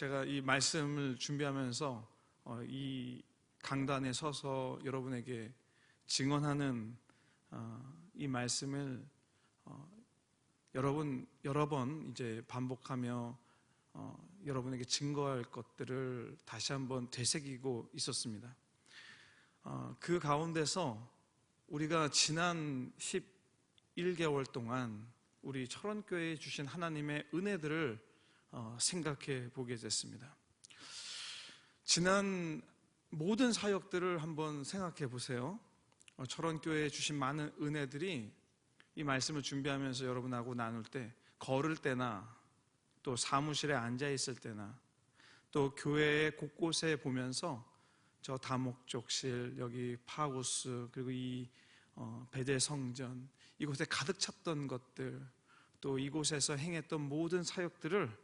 제가 이 말씀을 준비하면서 이 강단에 서서 여러분에게 증언하는 이 말씀을 여러 번 이제 반복하며 여러분에게 증거할 것들을 다시 한번 되새기고 있었습니다. 그 가운데서 우리가 지난 11개월 동안 우리 철원교회에 주신 하나님의 은혜들을 생각해 보게 됐습니다. 지난 모든 사역들을 한번 생각해 보세요. 철원교회에 주신 많은 은혜들이 이 말씀을 준비하면서 여러분하고 나눌 때, 걸을 때나 또 사무실에 앉아 있을 때나 또 교회 곳곳에 보면서 저 다목적실, 여기 파우스, 그리고 이 베델 성전, 이곳에 가득 찼던 것들, 또 이곳에서 행했던 모든 사역들을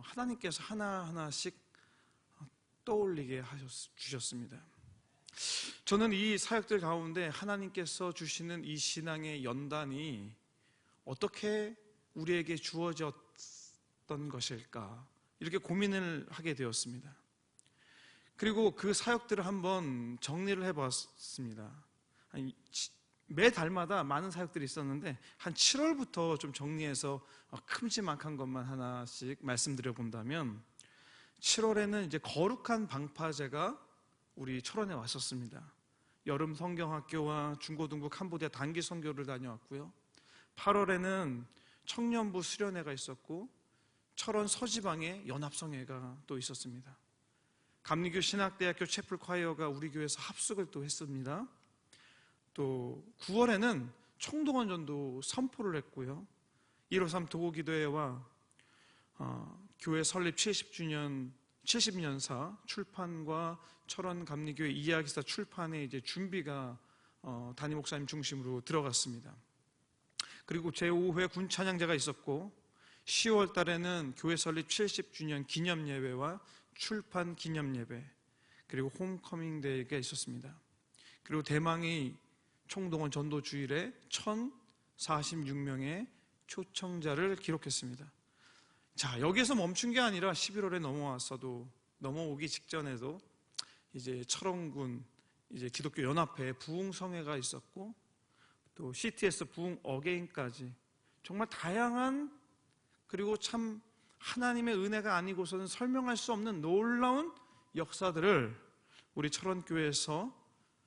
하나님께서 하나하나씩 떠올리게 주셨습니다. 저는 이 사역들 가운데 하나님께서 주시는 이 신앙의 연단이 어떻게 우리에게 주어졌던 것일까, 이렇게 고민을 하게 되었습니다. 그리고 그 사역들을 한번 정리를 해봤습니다. 매달마다 많은 사역들이 있었는데 한 7월부터 좀 정리해서 큼지막한 것만 하나씩 말씀드려 본다면, 7월에는 이제 거룩한 방파제가 우리 철원에 왔었습니다. 여름 성경학교와 중고등부 캄보디아 단기 선교를 다녀왔고요. 8월에는 청년부 수련회가 있었고, 철원 서지방에 연합성회가 또 있었습니다. 감리교 신학대학교 채플 콰이어가 우리 교회에서 합숙을 또 했습니다. 또 9월에는 총동원 전도 선포를 했고요. 153 도고기도회와 교회 설립 70년사 출판과 철원 감리교회 이야기사 출판의 이제 준비가 담임 목사님 중심으로 들어갔습니다. 그리고 제5회 군 찬양제가 있었고, 10월 달에는 교회 설립 70주년 기념 예배와 출판 기념 예배, 그리고 홈커밍 데이가 있었습니다. 그리고 대망의 총동원 전도 주일에 1046명의 초청자를 기록했습니다. 자, 여기에서 멈춘 게 아니라 11월에 넘어오기 직전에도 이제 철원군 이제 기독교 연합회 부흥성회가 있었고, 또 CTS 부흥 어게인까지 정말 다양한, 그리고 참 하나님의 은혜가 아니고서는 설명할 수 없는 놀라운 역사들을 우리 철원교회에서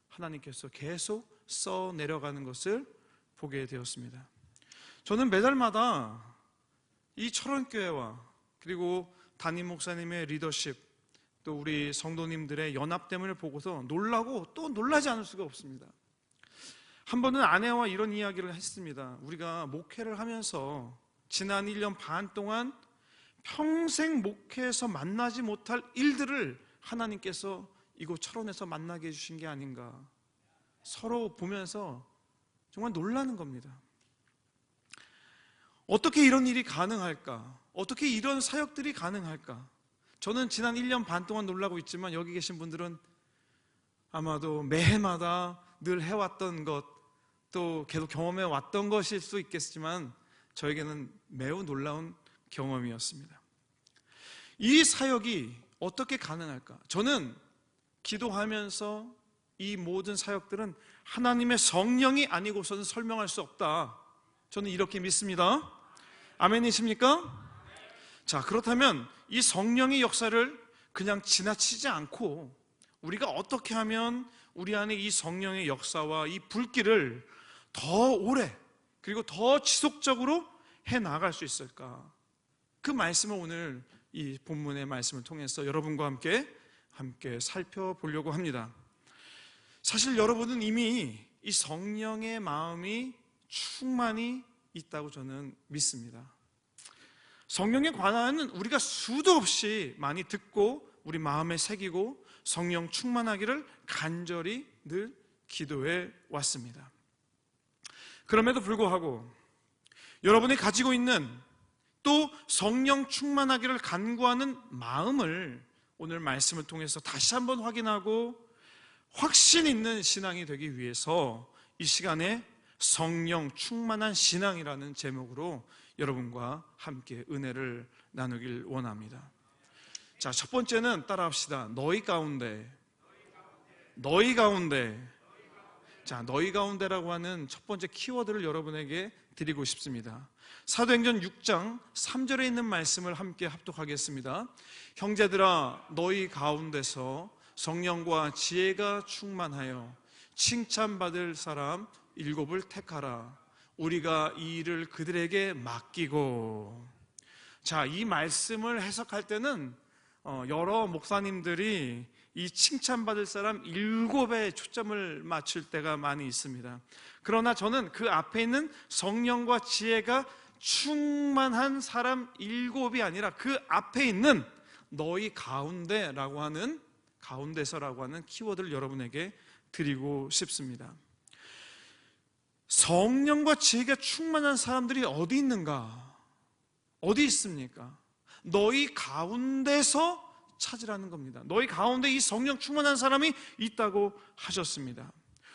하나님께서 계속 써 내려가는 것을 보게 되었습니다. 저는 매달마다 이 철원교회와 그리고 담임 목사님의 리더십, 또 우리 성도님들의 연합됨을 보고서 놀라고 또 놀라지 않을 수가 없습니다. 한 번은 아내와 이런 이야기를 했습니다. 우리가 목회를 하면서 지난 1년 반 동안 평생 목회에서 만나지 못할 일들을 하나님께서 이곳 철원에서 만나게 해주신 게 아닌가, 서로 보면서 정말 놀라는 겁니다. 어떻게 이런 일이 가능할까? 어떻게 이런 사역들이 가능할까? 저는 지난 1년 반 동안 놀라고 있지만, 여기 계신 분들은 아마도 매해마다 늘 해왔던 것, 또 계속 경험해 왔던 것일 수 있겠지만, 저에게는 매우 놀라운 경험이었습니다. 이 사역이 어떻게 가능할까? 저는 기도하면서 이 모든 사역들은 하나님의 성령이 아니고서는 설명할 수 없다, 저는 이렇게 믿습니다. 아멘이십니까? 자, 그렇다면 이 성령의 역사를 그냥 지나치지 않고 우리가 어떻게 하면 우리 안에 이 성령의 역사와 이 불길을 더 오래, 그리고 더 지속적으로 해나갈 수 있을까? 그 말씀을 오늘 이 본문의 말씀을 통해서 여러분과 함께 살펴보려고 합니다. 사실 여러분은 이미 이 성령의 마음이 충만히 있다고 저는 믿습니다. 성령에 관하여는 우리가 수도 없이 많이 듣고 우리 마음에 새기고 성령 충만하기를 간절히 늘 기도해 왔습니다. 그럼에도 불구하고 여러분이 가지고 있는 또 성령 충만하기를 간구하는 마음을 오늘 말씀을 통해서 다시 한번 확인하고 확신 있는 신앙이 되기 위해서 이 시간에 성령 충만한 신앙이라는 제목으로 여러분과 함께 은혜를 나누길 원합니다. 자, 첫 번째는 따라합시다. 너희 가운데. 너희 가운데. 자, 너희 가운데라고 하는 첫 번째 키워드를 여러분에게 드리고 싶습니다. 사도행전 6장 3절에 있는 말씀을 함께 합독하겠습니다. 형제들아, 너희 가운데서 성령과 지혜가 충만하여 칭찬받을 사람 7을 택하라. 우리가 이 일을 그들에게 맡기고. 자, 이 말씀을 해석할 때는 여러 목사님들이 이 칭찬받을 사람 7에 초점을 맞출 때가 많이 있습니다. 그러나 저는 그 앞에 있는 성령과 지혜가 충만한 사람 7이 아니라 그 앞에 있는 너희 가운데라고 하는, 가운데서라고 하는 키워드를 여러분에게 드리고 싶습니다. 성령과 지혜가 충만한 사람들이 어디 있는가? 어디 있습니까? 너희 가운데서 찾으라는 겁니다. 너희 가운데 이 성령 충만한 사람이 있다고 하셨습니다.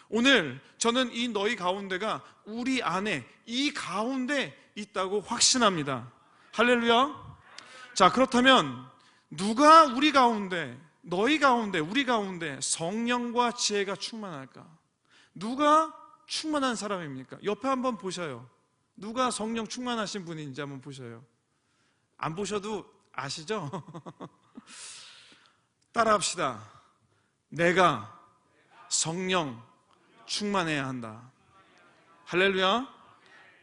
오늘 저는 이 너희 가운데가 우리 안에, 이 가운데 있다고 확신합니다. 할렐루야. 자, 그렇다면 누가 우리 가운데, 너희 가운데, 우리 가운데 성령과 지혜가 충만할까? 누가 충만한 사람입니까? 옆에 한번 보셔요. 누가 성령 충만하신 분인지 한번 보셔요. 안 보셔도 아시죠? 따라합시다. 내가 성령 충만해야 한다. 할렐루야.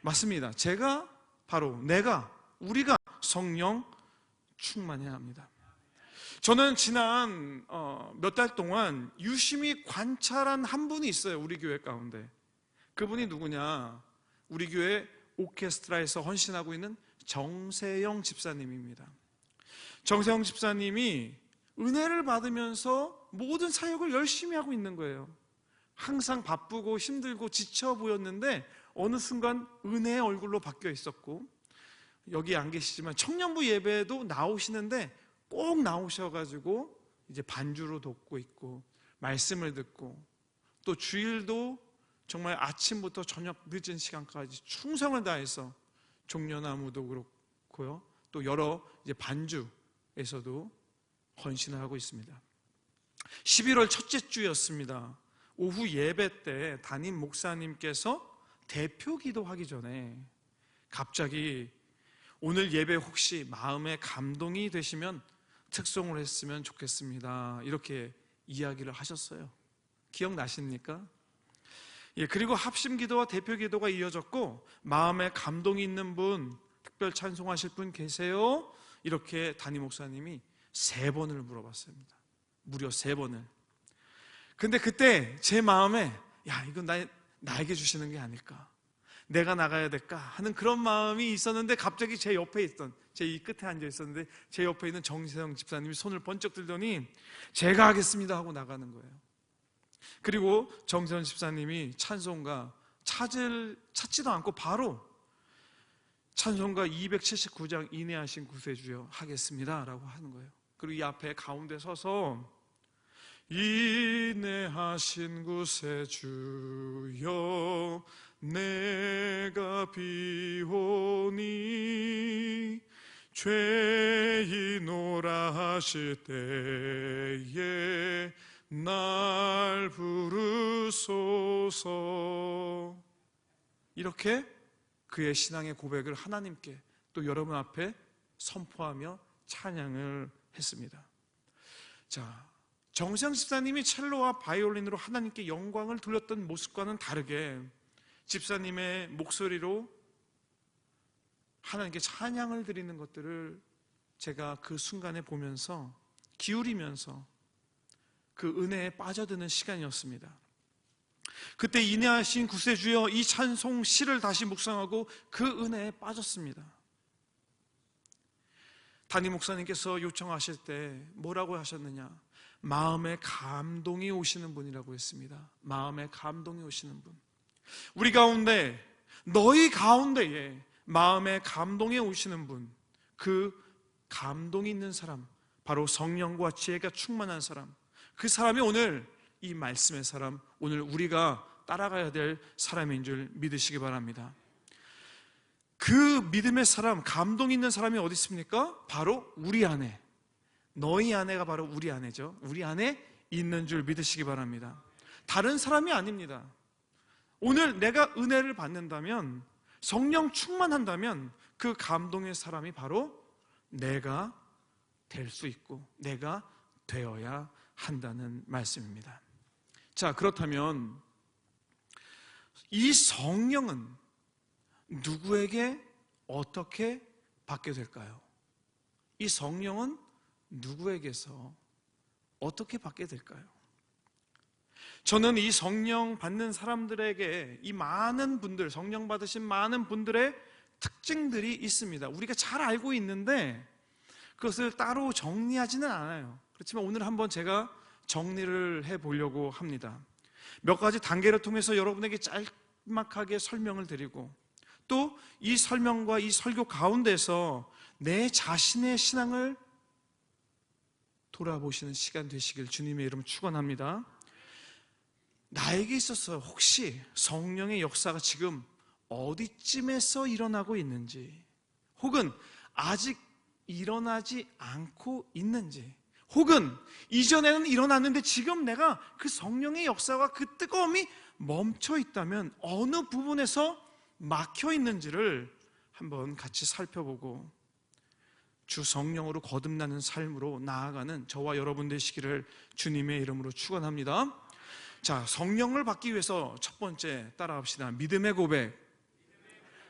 맞습니다. 제가, 바로 내가, 우리가 성령 충만해야 합니다. 저는 지난 몇 달 동안 유심히 관찰한 한 분이 있어요. 우리 교회 가운데. 그분이 누구냐? 우리 교회 오케스트라에서 헌신하고 있는 정세영 집사님입니다. 정세영 집사님이 은혜를 받으면서 모든 사역을 열심히 하고 있는 거예요. 항상 바쁘고 힘들고 지쳐 보였는데 어느 순간 은혜의 얼굴로 바뀌어 있었고, 여기 안 계시지만 청년부 예배에도 나오시는데 꼭 나오셔가지고 이제 반주로 돕고 있고, 말씀을 듣고, 또 주일도 정말 아침부터 저녁 늦은 시간까지 충성을 다해서 종려나무도 그렇고요, 또 여러 이제 반주에서도 헌신을 하고 있습니다. 11월 첫째 주였습니다. 오후 예배 때 담임 목사님께서 대표 기도하기 전에 갑자기 오늘 예배 혹시 마음에 감동이 되시면 특송을 했으면 좋겠습니다, 이렇게 이야기를 하셨어요. 기억나십니까? 예, 그리고 합심 기도와 대표 기도가 이어졌고, 마음에 감동이 있는 분, 특별 찬송하실 분 계세요? 이렇게 담임 목사님이 3번을 물어봤습니다. 무려 3번을. 근데 그때 제 마음에, 야, 이건 나에게 주시는 게 아닐까, 내가 나가야 될까 하는 그런 마음이 있었는데, 갑자기 제 옆에 있던, 제 이 끝에 앉아 있었는데 제 옆에 있는 정세영 집사님이 손을 번쩍 들더니 제가 하겠습니다 하고 나가는 거예요. 그리고 정세영 집사님이 찬송가 찾지도 않고 바로 찬송가 279장 인내하신 구세주여 하겠습니다 라고 하는 거예요. 그리고 이 앞에 가운데 서서 인내하신 구세주여 내가 비오니 죄인오라 하실 때에 날 부르소서. 이렇게 그의 신앙의 고백을 하나님께, 또 여러분 앞에 선포하며 찬양을 했습니다. 자, 정세영 집사님이 첼로와 바이올린으로 하나님께 영광을 돌렸던 모습과는 다르게 집사님의 목소리로 하나님께 찬양을 드리는 것들을 제가 그 순간에 보면서, 기울이면서 그 은혜에 빠져드는 시간이었습니다. 그때 인내하신 구세주여 이 찬송 시를 다시 묵상하고 그 은혜에 빠졌습니다. 담임 목사님께서 요청하실 때 뭐라고 하셨느냐? 마음에 감동이 오시는 분이라고 했습니다. 마음에 감동이 오시는 분. 우리 가운데, 너희 가운데에 마음에 감동이 오시는 분, 그 감동이 있는 사람, 바로 성령과 지혜가 충만한 사람, 그 사람이 오늘 이 말씀의 사람, 오늘 우리가 따라가야 될 사람인 줄 믿으시기 바랍니다. 그 믿음의 사람, 감동 있는 사람이 어디 있습니까? 바로 우리 안에, 너희 아내가 바로 우리 아내죠. 우리 안에 있는 줄 믿으시기 바랍니다. 다른 사람이 아닙니다. 오늘 내가 은혜를 받는다면, 성령 충만한다면 그 감동의 사람이 바로 내가 될 수 있고 내가 되어야 한다는 말씀입니다. 자, 그렇다면 이 성령은 누구에게 어떻게 받게 될까요? 이 성령은 누구에게서 어떻게 받게 될까요? 저는 이 성령 받는 사람들에게, 이 많은 분들, 성령 받으신 많은 분들의 특징들이 있습니다. 우리가 잘 알고 있는데 그것을 따로 정리하지는 않아요. 그렇지만 오늘 한번 제가 정리를 해보려고 합니다. 몇 가지 단계를 통해서 여러분에게 짤막하게 설명을 드리고, 또 이 설명과 이 설교 가운데서 내 자신의 신앙을 돌아보시는 시간 되시길 주님의 이름 축원합니다. 나에게 있어서 혹시 성령의 역사가 지금 어디쯤에서 일어나고 있는지, 혹은 아직 일어나지 않고 있는지, 혹은 이전에는 일어났는데 지금 내가 그 성령의 역사와 그 뜨거움이 멈춰 있다면 어느 부분에서 막혀 있는지를 한번 같이 살펴보고 주 성령으로 거듭나는 삶으로 나아가는 저와 여러분 되시기를 주님의 이름으로 축원합니다. 자, 성령을 받기 위해서 첫 번째 따라합시다. 믿음의 고백.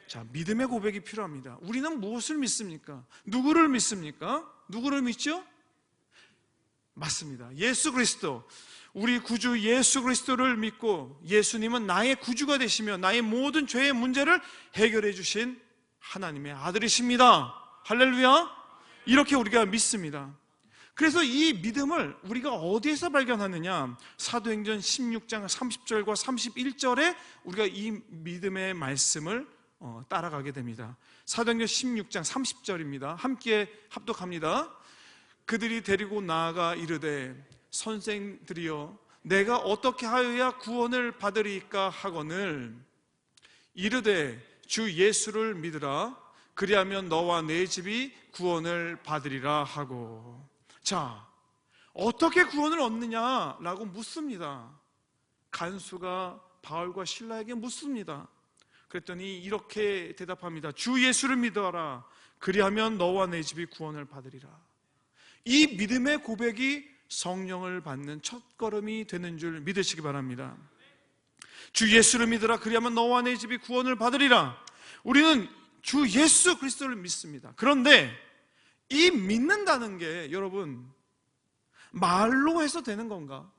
자, 믿음의 고백이 필요합니다. 우리는 무엇을 믿습니까? 누구를 믿습니까? 누구를 믿죠? 맞습니다. 예수 그리스도. 우리 구주 예수 그리스도를 믿고, 예수님은 나의 구주가 되시며 나의 모든 죄의 문제를 해결해 주신 하나님의 아들이십니다. 할렐루야. 이렇게 우리가 믿습니다. 그래서 이 믿음을 우리가 어디에서 발견하느냐? 사도행전 16장 30절과 31절에 우리가 이 믿음의 말씀을 따라가게 됩니다. 사도행전 16장 30절입니다. 함께 합독합니다. 그들이 데리고 나아가 이르되 선생들이여 내가 어떻게 하여야 구원을 받으리까 하거늘 이르되 주 예수를 믿으라 그리하면 너와 내 집이 구원을 받으리라 하고. 자, 어떻게 구원을 얻느냐라고 묻습니다. 간수가 바울과 실라에게 묻습니다. 그랬더니 이렇게 대답합니다. 주 예수를 믿어라 그리하면 너와 내 집이 구원을 받으리라. 이 믿음의 고백이 성령을 받는 첫걸음이 되는 줄 믿으시기 바랍니다. 주 예수를 믿으라 그리하면 너와 내 집이 구원을 받으리라. 우리는 주 예수 그리스도를 믿습니다. 그런데 이 믿는다는 게 여러분 말로 해서 되는 건가?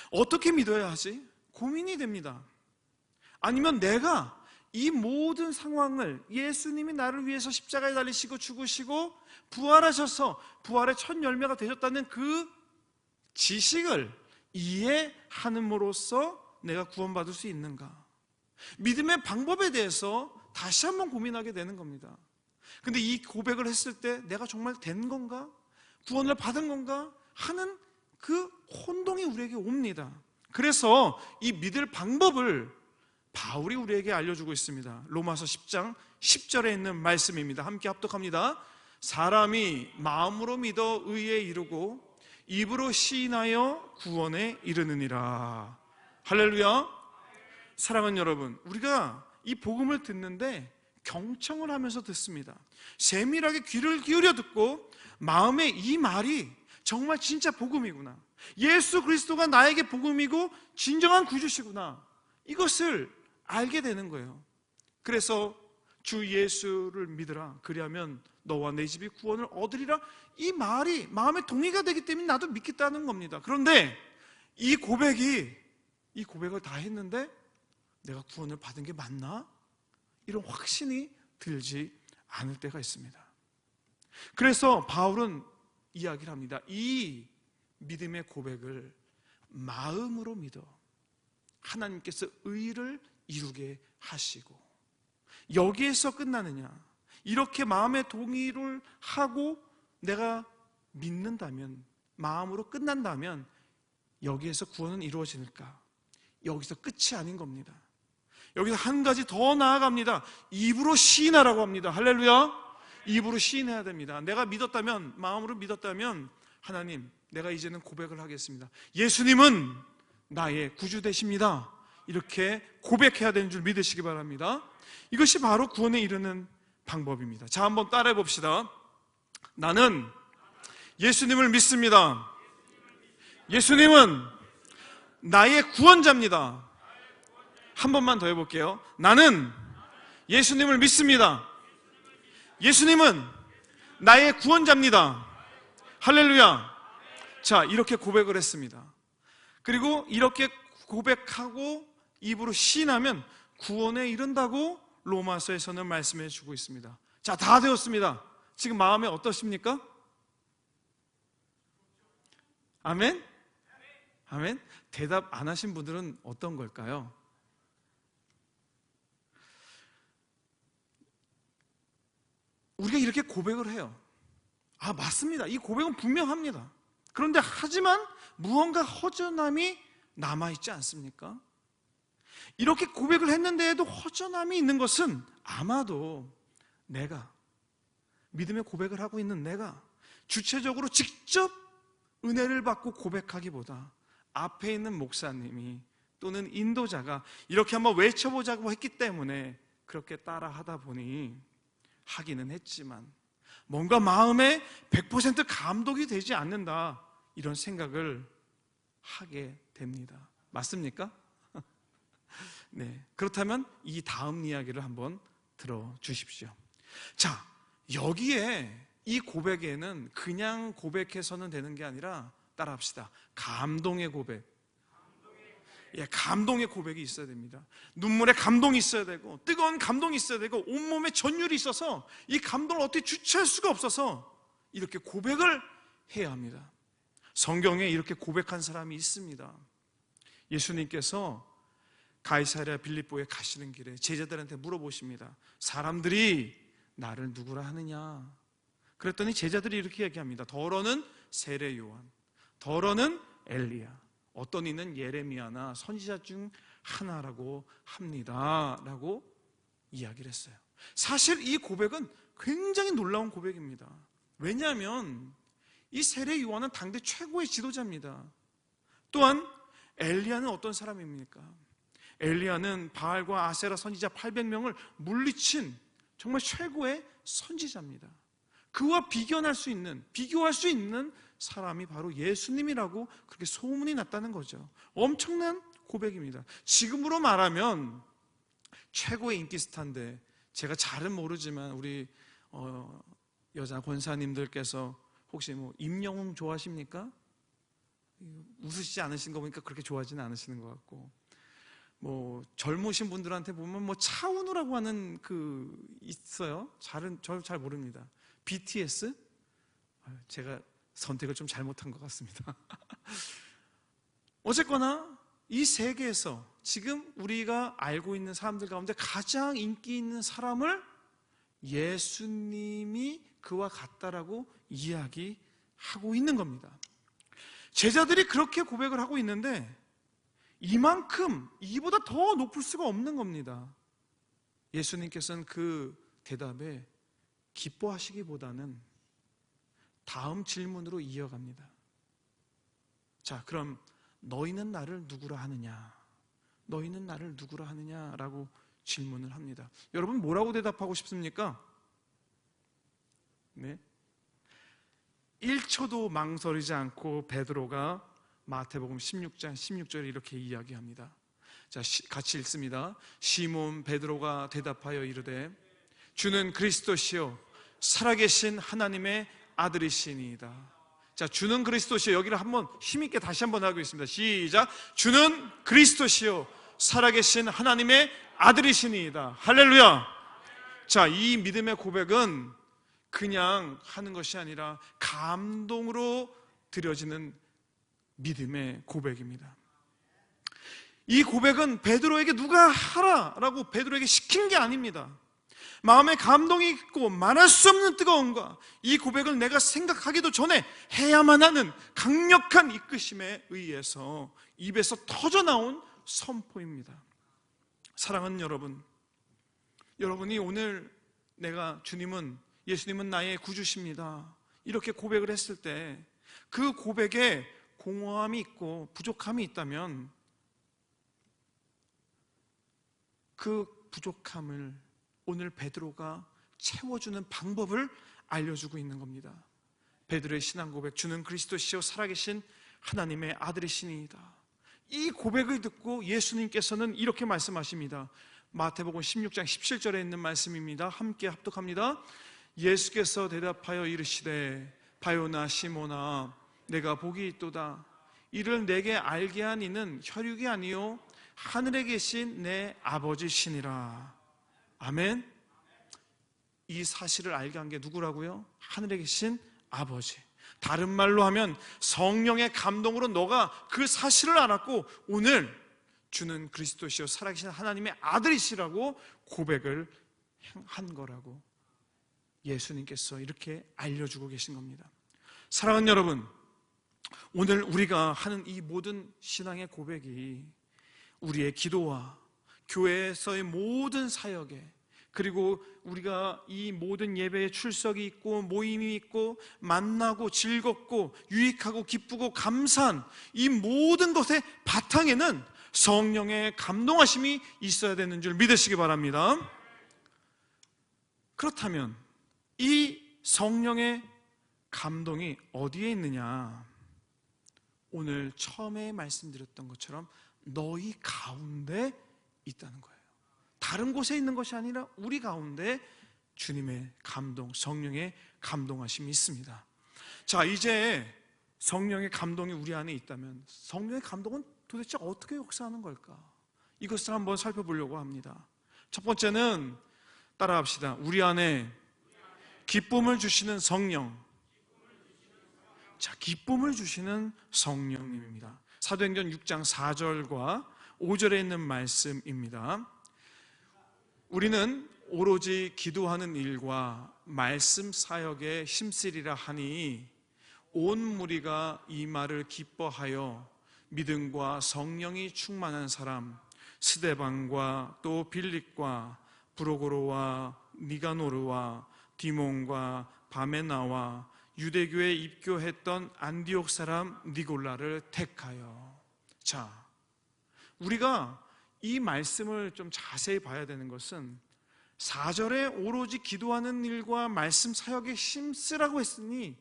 어떻게 믿어야 하지? 고민이 됩니다. 아니면 내가 이 모든 상황을, 예수님이 나를 위해서 십자가에 달리시고 죽으시고 부활하셔서 부활의 첫 열매가 되셨다는 그 지식을 이해함으로써 내가 구원받을 수 있는가? 믿음의 방법에 대해서 다시 한번 고민하게 되는 겁니다. 근데 이 고백을 했을 때 내가 정말 된 건가? 구원을 받은 건가? 하는 그 혼동이 우리에게 옵니다. 그래서 이 믿을 방법을 바울이 우리에게 알려주고 있습니다. 로마서 10장 10절에 있는 말씀입니다. 함께 합독합니다. 사람이 마음으로 믿어 의에 이르고 입으로 시인하여 구원에 이르느니라. 할렐루야. 사랑하는 여러분, 우리가 이 복음을 듣는데 경청을 하면서 듣습니다. 세밀하게 귀를 기울여 듣고 마음에 이 말이 정말 진짜 복음이구나, 예수 그리스도가 나에게 복음이고 진정한 구주시구나, 이것을 알게 되는 거예요. 그래서 주 예수를 믿으라 그리하면 너와 내 집이 구원을 얻으리라, 이 말이 마음에 동의가 되기 때문에 나도 믿겠다는 겁니다. 그런데 이 고백을 다 했는데 내가 구원을 받은 게 맞나? 이런 확신이 들지 않을 때가 있습니다. 그래서 바울은 이야기를 합니다. 이 믿음의 고백을 마음으로 믿어 하나님께서 의를 이루게 하시고, 여기에서 끝나느냐? 이렇게 마음의 동의를 하고 내가 믿는다면, 마음으로 끝난다면 여기에서 구원은 이루어질까? 여기서 끝이 아닌 겁니다. 여기서 한 가지 더 나아갑니다. 입으로 시인하라고 합니다. 할렐루야. 입으로 시인해야 됩니다. 내가 믿었다면, 마음으로 믿었다면, 하나님, 내가 이제는 고백을 하겠습니다. 예수님은 나의 구주 되십니다. 이렇게 고백해야 되는 줄 믿으시기 바랍니다. 이것이 바로 구원에 이르는 방법입니다. 자, 한번 따라해 봅시다. 나는 예수님을 믿습니다. 예수님은 나의 구원자입니다. 한 번만 더 해볼게요. 나는 예수님을 믿습니다. 예수님은 나의 구원자입니다. 할렐루야. 자, 이렇게 고백을 했습니다. 그리고 이렇게 고백하고 입으로 시인하면 구원에 이른다고 로마서에서는 말씀해 주고 있습니다. 자, 다 되었습니다. 지금 마음에 어떠십니까? 아멘? 아멘? 대답 안 하신 분들은 어떤 걸까요? 우리가 이렇게 고백을 해요. 아, 맞습니다. 이 고백은 분명합니다. 그런데 하지만 무언가 허전함이 남아있지 않습니까? 이렇게 고백을 했는데도 허전함이 있는 것은 아마도 내가, 믿음의 고백을 하고 있는 내가 주체적으로 직접 은혜를 받고 고백하기보다 앞에 있는 목사님이 또는 인도자가 이렇게 한번 외쳐보자고 했기 때문에 그렇게 따라 하다 보니 하기는 했지만 뭔가 마음에 100% 감동이 되지 않는다, 이런 생각을 하게 됩니다. 맞습니까? 네, 그렇다면 이 다음 이야기를 한번 들어주십시오. 자, 여기에 이 고백에는 그냥 고백해서는 되는 게 아니라 따라합시다. 감동의 고백. 예, 감동의 고백이 있어야 됩니다. 눈물에 감동이 있어야 되고 뜨거운 감동이 있어야 되고 온몸에 전율이 있어서 이 감동을 어떻게 주체할 수가 없어서 이렇게 고백을 해야 합니다. 성경에 이렇게 고백한 사람이 있습니다. 예수님께서 가이사랴 빌립보에 가시는 길에 제자들한테 물어보십니다. 사람들이 나를 누구라 하느냐? 그랬더니 제자들이 이렇게 얘기합니다. 더러는 세례 요한, 더러는 엘리야, 어떤 이는 예레미야나 선지자 중 하나라고 합니다 라고 이야기를 했어요. 사실 이 고백은 굉장히 놀라운 고백입니다. 왜냐하면 이 세례 요한은 당대 최고의 지도자입니다. 또한 엘리야는 어떤 사람입니까? 엘리야는 바알과 아세라 선지자 800명을 물리친 정말 최고의 선지자입니다. 그와 비교할 수 있는 사람이 바로 예수님이라고 그렇게 소문이 났다는 거죠. 엄청난 고백입니다. 지금으로 말하면 최고의 인기 스타인데, 제가 잘은 모르지만 우리 여자 권사님들께서 혹시 뭐 임영웅 좋아하십니까? 웃으시지 않으신 거 보니까 그렇게 좋아하지는 않으시는 것 같고, 뭐 젊으신 분들한테 보면 뭐 차은우라고 하는 그 있어요. 저 잘 모릅니다. BTS? 제가 선택을 좀 잘못한 것 같습니다. 어쨌거나 이 세계에서 지금 우리가 알고 있는 사람들 가운데 가장 인기 있는 사람을 예수님이 그와 같다라고 이야기하고 있는 겁니다. 제자들이 그렇게 고백을 하고 있는데 이만큼, 이보다 더 높을 수가 없는 겁니다. 예수님께서는 그 대답에 기뻐하시기보다는 다음 질문으로 이어갑니다. 자, 그럼 너희는 나를 누구라 하느냐? 너희는 나를 누구라 하느냐라고 질문을 합니다. 여러분 뭐라고 대답하고 싶습니까? 네, 1초도 망설이지 않고 베드로가 마태복음 16장 16절에 이렇게 이야기합니다. 자, 같이 읽습니다. 시몬 베드로가 대답하여 이르되 주는 그리스도시요 살아계신 하나님의 아들이시니이다. 자, 주는 그리스도시요, 여기를 한번 힘있게 다시 한번 하겠습니다. 시작. 주는 그리스도시요 살아계신 하나님의 아들이시니이다. 할렐루야. 자, 이 믿음의 고백은 그냥 하는 것이 아니라 감동으로 드려지는 믿음의 고백입니다. 이 고백은 베드로에게 누가 하라라고 베드로에게 시킨 게 아닙니다. 마음에 감동이 있고 말할 수 없는 뜨거움과 이 고백을 내가 생각하기도 전에 해야만 하는 강력한 이끄심에 의해서 입에서 터져나온 선포입니다. 사랑하는 여러분, 여러분이 오늘 내가 주님은 예수님은 나의 구주십니다. 이렇게 고백을 했을 때 그 고백에 공허함이 있고 부족함이 있다면 그 부족함을 오늘 베드로가 채워주는 방법을 알려주고 있는 겁니다. 베드로의 신앙 고백, 주는 그리스도시요 살아계신 하나님의 아들이시니이다. 이 고백을 듣고 예수님께서는 이렇게 말씀하십니다. 마태복음 16장 17절에 있는 말씀입니다. 함께 합독합니다. 예수께서 대답하여 이르시되 바요나 시몬아 내가 복이 있도다. 이를 내게 알게 한 이는 혈육이 아니요 하늘에 계신 내 아버지시니라. 아멘. 이 사실을 알게 한 게 누구라고요? 하늘에 계신 아버지. 다른 말로 하면 성령의 감동으로 너가 그 사실을 알았고 오늘 주는 그리스도시요 살아계신 하나님의 아들이시라고 고백을 한 거라고 예수님께서 이렇게 알려주고 계신 겁니다. 사랑하는 여러분, 오늘 우리가 하는 이 모든 신앙의 고백이 우리의 기도와 교회에서의 모든 사역에, 그리고 우리가 이 모든 예배에 출석이 있고 모임이 있고 만나고 즐겁고 유익하고 기쁘고 감사한 이 모든 것의 바탕에는 성령의 감동하심이 있어야 되는 줄 믿으시기 바랍니다. 그렇다면 이 성령의 감동이 어디에 있느냐? 오늘 처음에 말씀드렸던 것처럼 너희 가운데 있다는 거예요. 다른 곳에 있는 것이 아니라 우리 가운데 주님의 감동, 성령의 감동하심이 있습니다. 자, 이제 성령의 감동이 우리 안에 있다면 성령의 감동은 도대체 어떻게 역사하는 걸까? 이것을 한번 살펴보려고 합니다. 첫 번째는 따라합시다. 우리 안에 기쁨을 주시는 성령. 자, 기쁨을 주시는 성령님입니다. 사도행전 6장 4절과 5절에 있는 말씀입니다. 우리는 오로지 기도하는 일과 말씀 사역에 힘쓰리라 하니 온 무리가 이 말을 기뻐하여 믿음과 성령이 충만한 사람 스데반과 또 빌립과 브로고로와 니가노르와 디몬과 바메나와 유대교에 입교했던 안디옥 사람 니골라를 택하여. 자, 우리가 이 말씀을 좀 자세히 봐야 되는 것은 4절에 오로지 기도하는 일과 말씀 사역에 힘쓰라고 했으니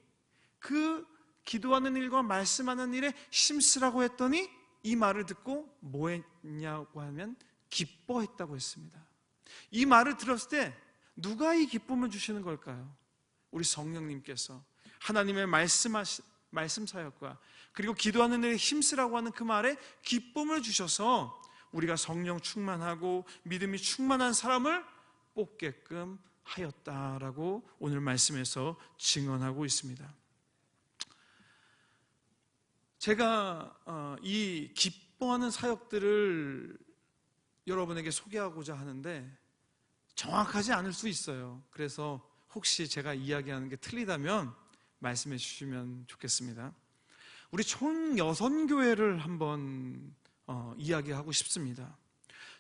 그 기도하는 일과 말씀하는 일에 힘쓰라고 했더니 이 말을 듣고 뭐 했냐고 하면 기뻐했다고 했습니다. 이 말을 들었을 때 누가 이 기쁨을 주시는 걸까요? 우리 성령님께서 하나님의 말씀 사역과 그리고 기도하는 일에 힘쓰라고 하는 그 말에 기쁨을 주셔서 우리가 성령 충만하고 믿음이 충만한 사람을 뽑게끔 하였다라고 오늘 말씀에서 증언하고 있습니다. 제가 이 기뻐하는 사역들을 여러분에게 소개하고자 하는데 정확하지 않을 수 있어요. 그래서 혹시 제가 이야기하는 게 틀리다면 말씀해 주시면 좋겠습니다. 우리 총 6교회를 한번 이야기하고 싶습니다.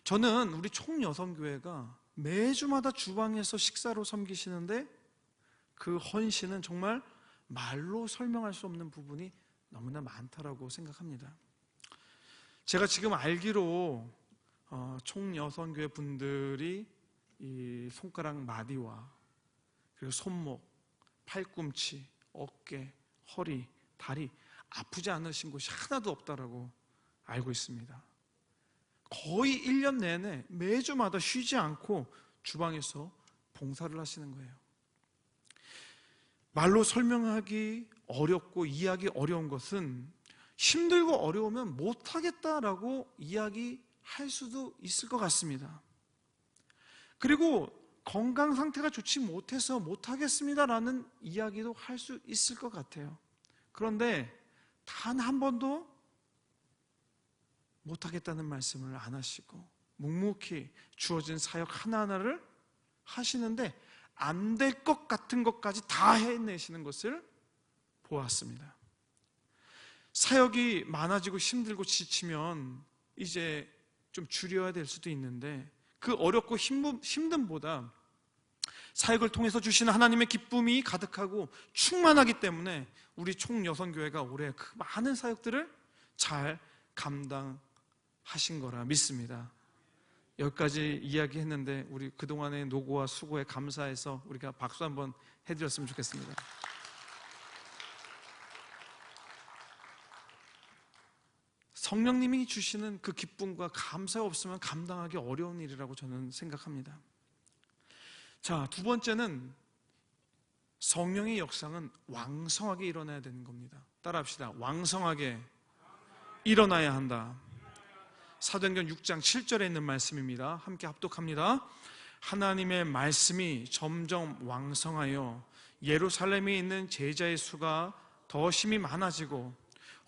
저는 우리 총 6교회가 매주마다 주방에서 식사로 섬기시는데 그 헌신은 정말 말로 설명할 수 없는 부분이 너무나 많다라고 생각합니다. 제가 지금 알기로 총 6교회 분들이 이 손가락 마디와 그리고 손목, 팔꿈치, 어깨, 허리, 다리 아프지 않으신 곳이 하나도 없다라고 알고 있습니다. 거의 1년 내내 매주마다 쉬지 않고 주방에서 봉사를 하시는 거예요. 말로 설명하기 어렵고 이해하기 어려운 것은 힘들고 어려우면 못하겠다라고 이야기할 수도 있을 것 같습니다. 그리고 건강 상태가 좋지 못해서 못하겠습니다라는 이야기도 할 수 있을 것 같아요. 그런데 단 한 번도 못하겠다는 말씀을 안 하시고 묵묵히 주어진 사역 하나하나를 하시는데 안 될 것 같은 것까지 다 해내시는 것을 보았습니다. 사역이 많아지고 힘들고 지치면 이제 좀 줄여야 될 수도 있는데 그 어렵고 힘듦보다 사역을 통해서 주시는 하나님의 기쁨이 가득하고 충만하기 때문에 우리 총여성교회가 올해 그 많은 사역들을 잘 감당하신 거라 믿습니다. 여기까지 이야기했는데 우리 그동안의 노고와 수고에 감사해서 우리가 박수 한번 해드렸으면 좋겠습니다. 성령님이 주시는 그 기쁨과 감사가 없으면 감당하기 어려운 일이라고 저는 생각합니다. 자, 두 번째는 성령의 역사는 왕성하게 일어나야 되는 겁니다. 따라합시다. 왕성하게 일어나야 한다. 사도행전 6장 7절에 있는 말씀입니다. 함께 합독합니다. 하나님의 말씀이 점점 왕성하여 예루살렘에 있는 제자의 수가 더 심히 많아지고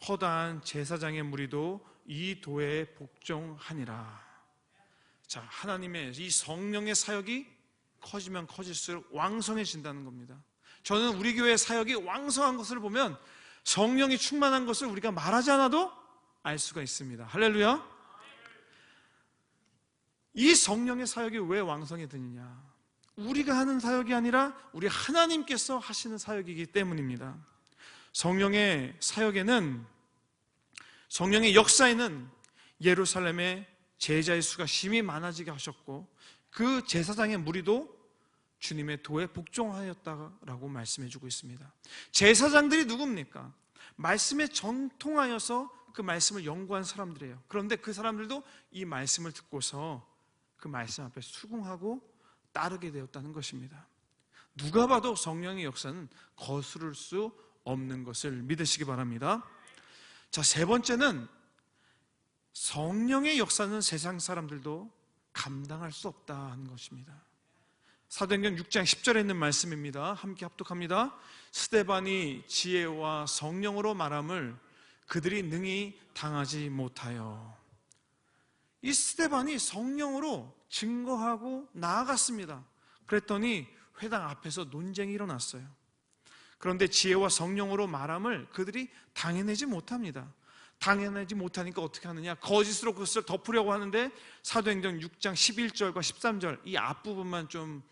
허다한 제사장의 무리도 이 도에 복종하니라. 자, 하나님의 이 성령의 사역이 커지면 커질수록 왕성해진다는 겁니다. 저는 우리 교회 사역이 왕성한 것을 보면 성령이 충만한 것을 우리가 말하지 않아도 알 수가 있습니다. 할렐루야. 이 성령의 사역이 왜 왕성해지느냐? 우리가 하는 사역이 아니라 우리 하나님께서 하시는 사역이기 때문입니다. 성령의 사역에는, 성령의 역사에는 예루살렘의 제자의 수가 심히 많아지게 하셨고 그 제사장의 무리도 주님의 도에 복종하였다라고 말씀해주고 있습니다. 제사장들이 누굽니까? 말씀에 정통하여서 그 말씀을 연구한 사람들이에요. 그런데 그 사람들도 이 말씀을 듣고서 그 말씀 앞에 수긍하고 따르게 되었다는 것입니다. 누가 봐도 성령의 역사는 거스를 수 없는 것을 믿으시기 바랍니다. 자, 세 번째는 성령의 역사는 세상 사람들도 감당할 수 없다는 것입니다. 사도행전 6장 10절에 있는 말씀입니다. 함께 합독합니다. 스데반이 지혜와 성령으로 말함을 그들이 능히 당하지 못하여. 이 스데반이 성령으로 증거하고 나아갔습니다. 그랬더니 회당 앞에서 논쟁이 일어났어요. 그런데 지혜와 성령으로 말함을 그들이 당해내지 못합니다. 당해내지 못하니까 어떻게 하느냐? 거짓으로 그것을 덮으려고 하는데 사도행전 6장 11절과 13절 이 앞부분만 좀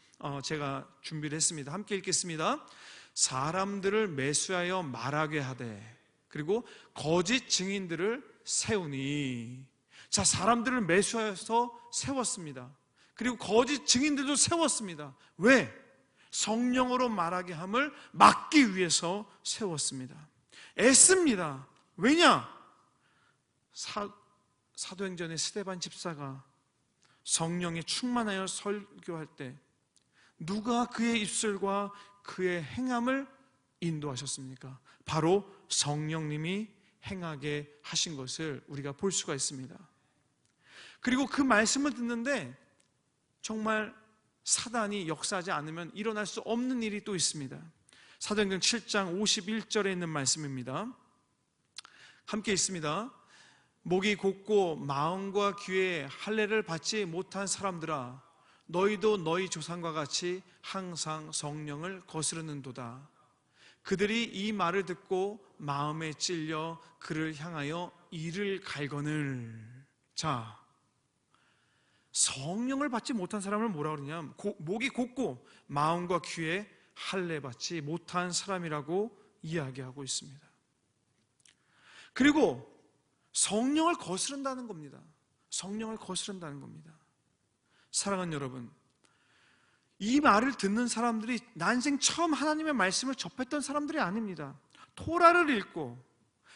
제가 준비를 했습니다. 함께 읽겠습니다. 사람들을 매수하여 말하게 하되 그리고 거짓 증인들을 세우니. 자, 사람들을 매수해서 세웠습니다. 그리고 거짓 증인들도 세웠습니다. 왜? 성령으로 말하게 함을 막기 위해서 세웠습니다. 애씁니다. 왜냐? 사도행전의 스데반 집사가 성령에 충만하여 설교할 때 누가 그의 입술과 그의 행함을 인도하셨습니까? 바로 성령님이 행하게 하신 것을 우리가 볼 수가 있습니다. 그리고 그 말씀을 듣는데 정말 사단이 역사하지 않으면 일어날 수 없는 일이 또 있습니다. 사도행전 7장 51절에 있는 말씀입니다. 함께 있습니다. 목이 곧고 마음과 귀에 할례를 받지 못한 사람들아, 너희도 너희 조상과 같이 항상 성령을 거스르는도다. 그들이 이 말을 듣고 마음에 찔려 그를 향하여 이를 갈거늘. 자, 성령을 받지 못한 사람을 뭐라 그러냐면 목이 곧고 마음과 귀에 할례 받지 못한 사람이라고 이야기하고 있습니다. 그리고 성령을 거스른다는 겁니다. 성령을 거스른다는 겁니다. 사랑하는 여러분, 이 말을 듣는 사람들이 난생 처음 하나님의 말씀을 접했던 사람들이 아닙니다. 토라를 읽고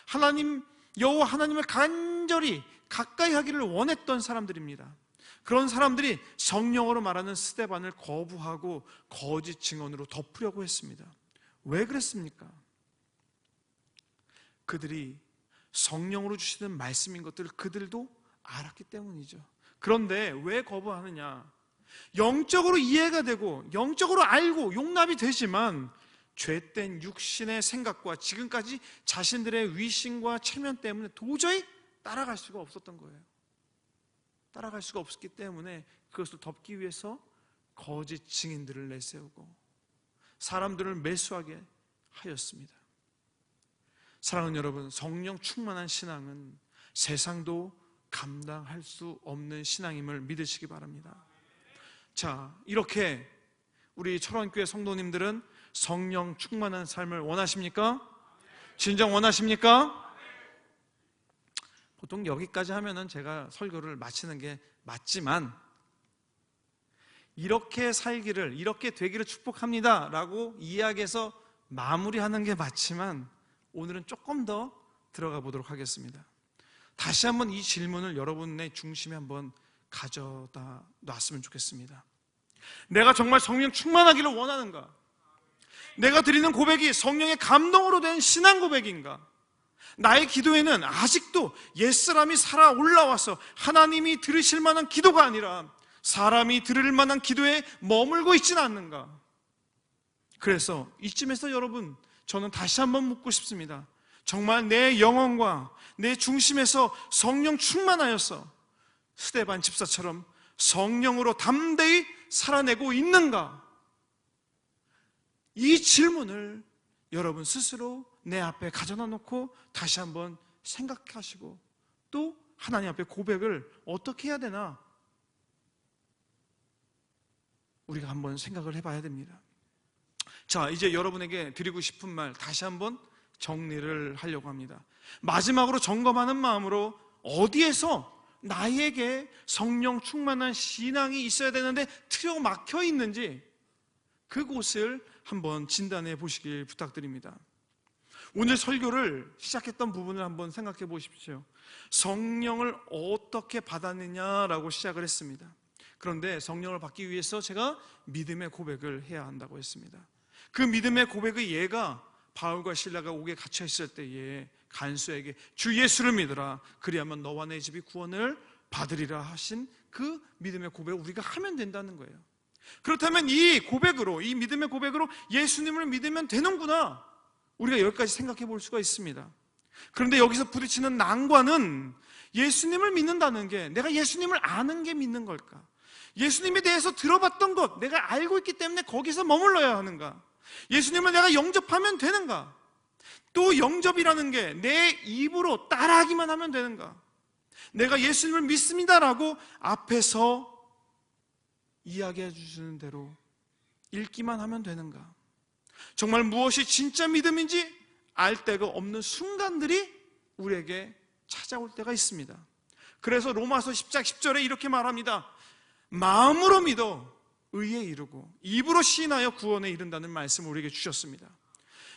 하나님, 여호와 하나님을 간절히 가까이 하기를 원했던 사람들입니다. 그런 사람들이 성령으로 말하는 스데반을 거부하고 거짓 증언으로 덮으려고 했습니다. 왜 그랬습니까? 그들이 성령으로 주시는 말씀인 것들을 그들도 알았기 때문이죠. 그런데 왜 거부하느냐? 영적으로 이해가 되고 영적으로 알고 용납이 되지만 죄된 육신의 생각과 지금까지 자신들의 위신과 체면 때문에 도저히 따라갈 수가 없었던 거예요. 따라갈 수가 없었기 때문에 그것을 덮기 위해서 거짓 증인들을 내세우고 사람들을 매수하게 하였습니다. 사랑하는 여러분, 성령 충만한 신앙은 세상도 감당할 수 없는 신앙임을 믿으시기 바랍니다. 자, 이렇게 우리 철원교회 성도님들은 성령 충만한 삶을 원하십니까? 진정 원하십니까? 보통 여기까지 하면은 제가 설교를 마치는 게 맞지만, 이렇게 살기를, 이렇게 되기를 축복합니다 라고 이야기해서 마무리하는 게 맞지만, 오늘은 조금 더 들어가 보도록 하겠습니다. 다시 한번 이 질문을 여러분의 중심에 한번 가져다 놨으면 좋겠습니다. 내가 정말 성령 충만하기를 원하는가? 내가 드리는 고백이 성령의 감동으로 된 신앙 고백인가? 나의 기도에는 아직도 옛사람이 살아 올라와서 하나님이 들으실 만한 기도가 아니라 사람이 들을 만한 기도에 머물고 있지는 않는가? 그래서 이쯤에서 여러분, 저는 다시 한번 묻고 싶습니다. 정말 내 영혼과 내 중심에서 성령 충만하여서 스데반 집사처럼 성령으로 담대히 살아내고 있는가? 이 질문을 여러분 스스로 내 앞에 가져다 놓고 다시 한번 생각하시고, 또 하나님 앞에 고백을 어떻게 해야 되나 우리가 한번 생각을 해봐야 됩니다. 자, 이제 여러분에게 드리고 싶은 말 다시 한번 정리를 하려고 합니다. 마지막으로 점검하는 마음으로 어디에서 나에게 성령 충만한 신앙이 있어야 되는데 틀어막혀 있는지 그곳을 한번 진단해 보시길 부탁드립니다. 오늘 설교를 시작했던 부분을 한번 생각해 보십시오. 성령을 어떻게 받았느냐라고 시작을 했습니다. 그런데 성령을 받기 위해서 제가 믿음의 고백을 해야 한다고 했습니다. 그 믿음의 고백의 예가 바울과 실라가 옥에 갇혀 있을 때에 간수에게 주 예수를 믿으라, 그리하면 너와 내 집이 구원을 받으리라 하신 그 믿음의 고백을 우리가 하면 된다는 거예요. 그렇다면 이 고백으로, 이 믿음의 고백으로 예수님을 믿으면 되는구나, 우리가 여기까지 생각해 볼 수가 있습니다. 그런데 여기서 부딪히는 난관은 예수님을 믿는다는 게 내가 예수님을 아는 게 믿는 걸까? 예수님에 대해서 들어봤던 것, 내가 알고 있기 때문에 거기서 머물러야 하는가? 예수님을 내가 영접하면 되는가? 또 영접이라는 게 내 입으로 따라하기만 하면 되는가? 내가 예수님을 믿습니다라고 앞에서 이야기해 주시는 대로 읽기만 하면 되는가? 정말 무엇이 진짜 믿음인지 알 데가 없는 순간들이 우리에게 찾아올 때가 있습니다. 그래서 로마서 10장 10절에 이렇게 말합니다. 마음으로 믿어 의에 이르고 입으로 시인하여 구원에 이른다는 말씀을 우리에게 주셨습니다.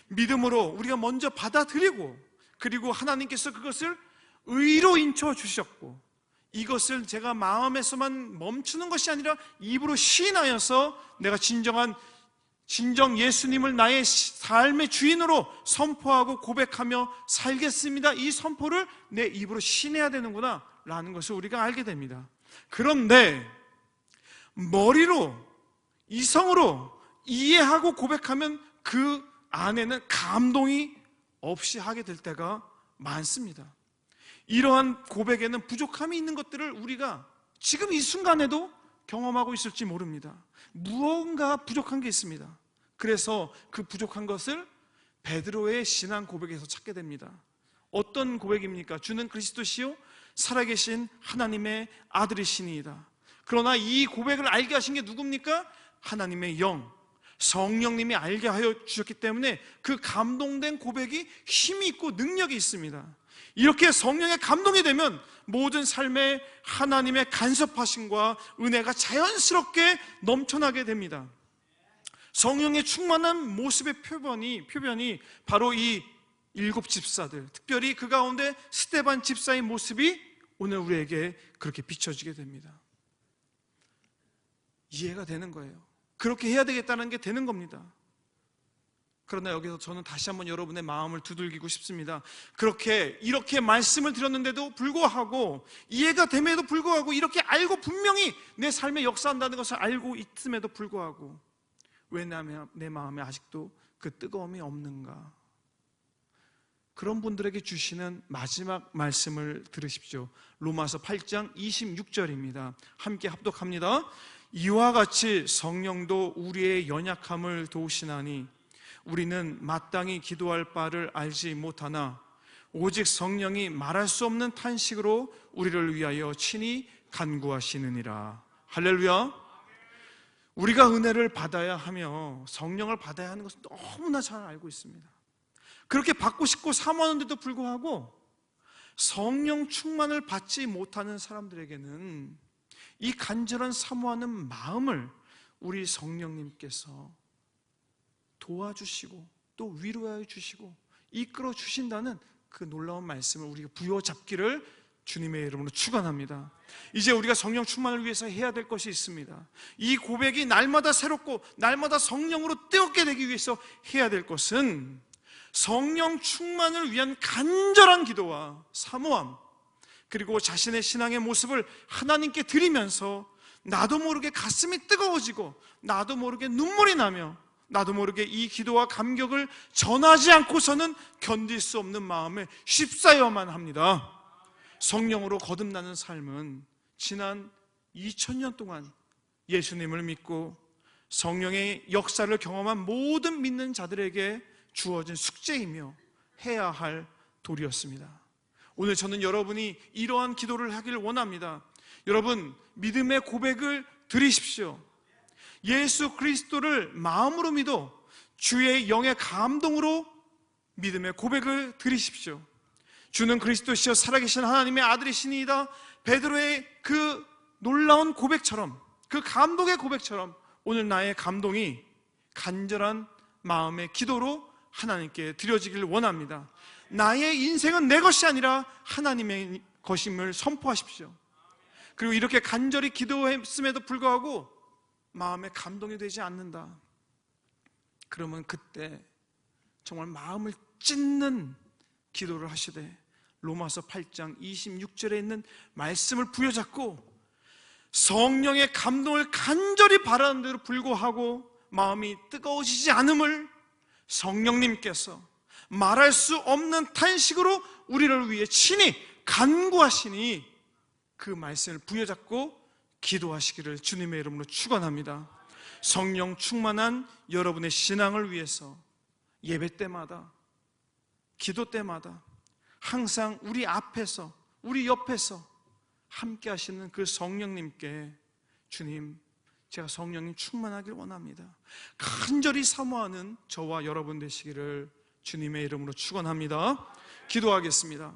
믿음으로 우리가 먼저 받아들이고, 그리고 하나님께서 그것을 의로 인쳐 주셨고, 이것을 제가 마음에서만 멈추는 것이 아니라 입으로 시인하여서 내가 진정 예수님을 나의 삶의 주인으로 선포하고 고백하며 살겠습니다, 이 선포를 내 입으로 시인해야 되는구나 라는 것을 우리가 알게 됩니다. 그런데 머리로, 이성으로 이해하고 고백하면 그 안에는 감동이 없이 하게 될 때가 많습니다. 이러한 고백에는 부족함이 있는 것들을 우리가 지금 이 순간에도 경험하고 있을지 모릅니다. 무언가 부족한 게 있습니다. 그래서 그 부족한 것을 베드로의 신앙 고백에서 찾게 됩니다. 어떤 고백입니까? 주는 그리스도시요 살아계신 하나님의 아들이시니이다. 그러나 이 고백을 알게 하신 게 누굽니까? 하나님의 영, 성령님이 알게 하여 주셨기 때문에 그 감동된 고백이 힘이 있고 능력이 있습니다. 이렇게 성령의 감동이 되면 모든 삶에 하나님의 간섭하심과 은혜가 자연스럽게 넘쳐나게 됩니다. 성령의 충만한 모습의 표변이 바로 이 7 집사들, 특별히 그 가운데 스데반 집사의 모습이 오늘 우리에게 그렇게 비춰지게 됩니다. 이해가 되는 거예요. 그렇게 해야 되겠다는 게 되는 겁니다. 그러나 여기서 저는 다시 한번 여러분의 마음을 두들기고 싶습니다. 이렇게 말씀을 드렸는데도 불구하고, 이해가 됨에도 불구하고, 이렇게 알고 분명히 내 삶에 역사한다는 것을 알고 있음에도 불구하고 왜 내 마음에 아직도 그 뜨거움이 없는가? 그런 분들에게 주시는 마지막 말씀을 들으십시오. 로마서 8장 26절입니다. 함께 합독합니다. 이와 같이 성령도 우리의 연약함을 도우시나니 우리는 마땅히 기도할 바를 알지 못하나 오직 성령이 말할 수 없는 탄식으로 우리를 위하여 친히 간구하시느니라. 할렐루야. 우리가 은혜를 받아야 하며 성령을 받아야 하는 것은 너무나 잘 알고 있습니다. 그렇게 받고 싶고 사모하는데도 불구하고 성령 충만을 받지 못하는 사람들에게는 이 간절한 사모하는 마음을 우리 성령님께서 도와주시고 또 위로해 주시고 이끌어 주신다는 그 놀라운 말씀을 우리가 부여잡기를 주님의 이름으로 축원합니다. 이제 우리가 성령 충만을 위해서 해야 될 것이 있습니다. 이 고백이 날마다 새롭고 날마다 성령으로 뜨겁게 되기 위해서 해야 될 것은 성령 충만을 위한 간절한 기도와 사모함, 그리고 자신의 신앙의 모습을 하나님께 드리면서 나도 모르게 가슴이 뜨거워지고 나도 모르게 눈물이 나며 나도 모르게 이 기도와 감격을 전하지 않고서는 견딜 수 없는 마음에 휩싸여만 합니다. 성령으로 거듭나는 삶은 지난 2000년 동안 예수님을 믿고 성령의 역사를 경험한 모든 믿는 자들에게 주어진 숙제이며 해야 할 도리였습니다. 오늘 저는 여러분이 이러한 기도를 하기를 원합니다. 여러분, 믿음의 고백을 드리십시오. 예수 그리스도를 마음으로 믿어 주의 영의 감동으로 믿음의 고백을 드리십시오. 주는 그리스도시여 살아계신 하나님의 아들이시니이다. 베드로의 그 놀라운 고백처럼, 그 감동의 고백처럼 오늘 나의 감동이 간절한 마음의 기도로 하나님께 드려지길 원합니다. 나의 인생은 내 것이 아니라 하나님의 것임을 선포하십시오. 그리고 이렇게 간절히 기도했음에도 불구하고 마음에 감동이 되지 않는다. 그러면 그때 정말 마음을 찢는 기도를 하시되 로마서 8장 26절에 있는 말씀을 부여잡고 성령의 감동을 간절히 바라는데도 불구하고 마음이 뜨거워지지 않음을 성령님께서 말할 수 없는 탄식으로 우리를 위해 친히 간구하시니 그 말씀을 부여잡고 기도하시기를 주님의 이름으로 축원합니다. 성령 충만한 여러분의 신앙을 위해서 예배 때마다, 기도 때마다 항상 우리 앞에서, 우리 옆에서 함께 하시는 그 성령님께 주님, 제가 성령님 충만하길 원합니다. 간절히 사모하는 저와 여러분 되시기를 주님의 이름으로 축원합니다. 기도하겠습니다.